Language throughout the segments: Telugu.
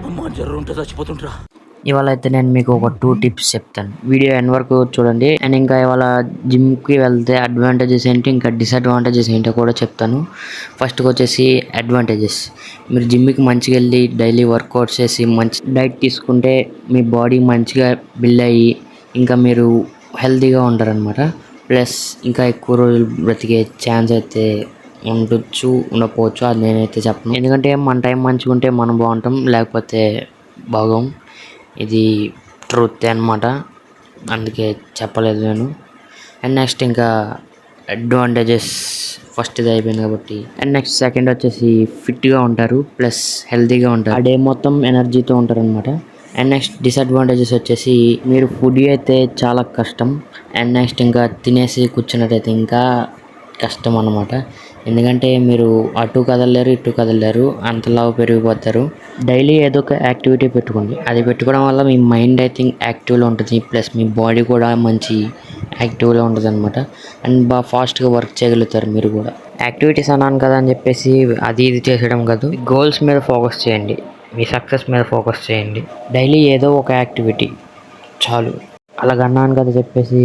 అమ్మా జ్వరం ఉంటే చచ్చిపోతుంటరా. ఇవాళ అయితే నేను మీకు ఒక 2 టిప్స్ చెప్తాను. వీడియో ఎండ్ వరకు చూడండి. అండ్ ఇంకా ఇవాళ జిమ్కి వెళ్తే అడ్వాంటేజెస్ ఏంటి, ఇంకా డిసడ్వాంటేజెస్ ఏంటో కూడా చెప్తాను. ఫస్ట్గా వచ్చేసి అడ్వాంటేజెస్. మీరు జిమ్కి మంచిగా వెళ్ళి డైలీ వర్కౌట్ చేసి మంచి డైట్ తీసుకుంటే మీ బాడీ మంచిగా బిల్డ్ అయ్యి ఇంకా మీరు హెల్తీగా ఉంటారనమాట. ప్లస్ ఇంకా ఎక్కువ రోజులు బ్రతికే ఛాన్స్ అయితే ఉండకపోవచ్చు. అది నేనైతే చెప్పను. ఎందుకంటే మన టైం మంచిగా ఉంటే మనం బాగుంటాం, లేకపోతే బాగోం. ఇది ట్రూత్ అనమాట, అందుకే చెప్పలేదు నేను. అండ్ నెక్స్ట్ ఇంకా అడ్వాంటేజెస్ ఫస్ట్ ఇది అయిపోయింది కాబట్టి. అండ్ నెక్స్ట్ సెకండ్ వచ్చేసి ఫిట్గా ఉంటారు, ప్లస్ హెల్తీగా ఉంటారు. ఆ డే మొత్తం ఎనర్జీతో ఉంటారు అనమాట. అండ్ నెక్స్ట్ డిసడ్వాంటేజెస్ వచ్చేసి మీరు ఫుడ్ అయితే చాలా కష్టం. అండ్ నెక్స్ట్ ఇంకా తినేసి కూర్చున్నట్టయితే ఇంకా కష్టం అన్నమాట. ఎందుకంటే మీరు అటు కదలలేరు, ఇటు కదలలేరు, అంతలాగా పెరిగిపోతారు. డైలీ ఏదో ఒక యాక్టివిటీ పెట్టుకోండి. అది పెట్టుకోవడం వల్ల మీ మైండ్ ఐ థింక్ యాక్టివ్లో ఉంటుంది, ప్లస్ మీ బాడీ కూడా మంచి యాక్టివ్లో ఉంటుంది అనమాట. అండ్ బాగా ఫాస్ట్గా వర్క్ చేయగలుగుతారు మీరు కూడా. యాక్టివిటీస్ అన్నాను కదా అని చెప్పేసి అది ఇది చేసేయడం కాదు, గోల్స్ మీద ఫోకస్ చేయండి, మీ సక్సెస్ మీద ఫోకస్ చేయండి. డైలీ ఏదో ఒక యాక్టివిటీ చాలు. అలాగన్నాను కదా చెప్పేసి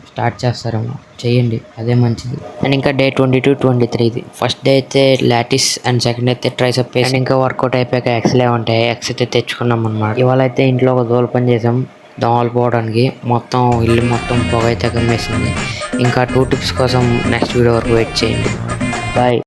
స్టార్ట్ చేస్తారేమో, చేయండి, అదే మంచిది. అండ్ ఇంకా డే 22, 23 ఫస్ట్ డే అయితే లాటిస్ అండ్ సెకండ్ అయితే ట్రైసెప్. అండ్ ఇంకా వర్కౌట్ అయిపోయాక ఎక్స్లే ఉంటాయి, ఎక్స్ అయితే తెచ్చుకున్నాం అనమాట. ఇవాళ అయితే ఇంట్లో ఒక దోల పని చేసాం దోమలు పోవడానికి. మొత్తం ఇల్లు మొత్తం పొగ అయితే కమ్మేసింది. ఇంకా 2 టిప్స్ కోసం నెక్స్ట్ వీడియో వరకు వెయిట్ చేయండి. బాయ్.